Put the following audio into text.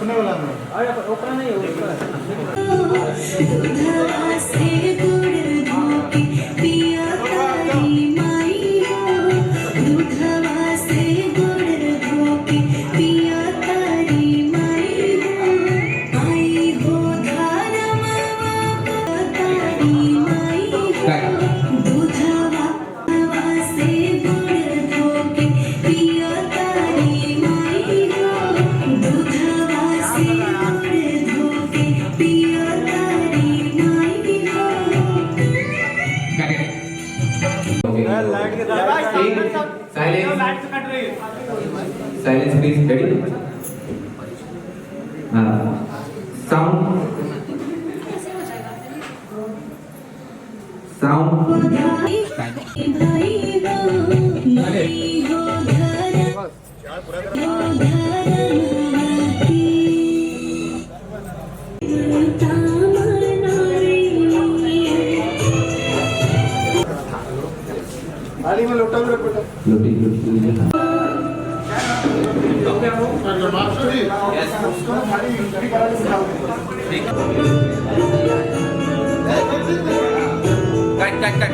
अरे ओकरा नहीं है Silence please. Ready? Sound. थाली में लोटा भी रख बेटा। लोटी लोटी। मास्टर जी, उसको ना थाली करी करा के बिठाओ। Cut cut cut.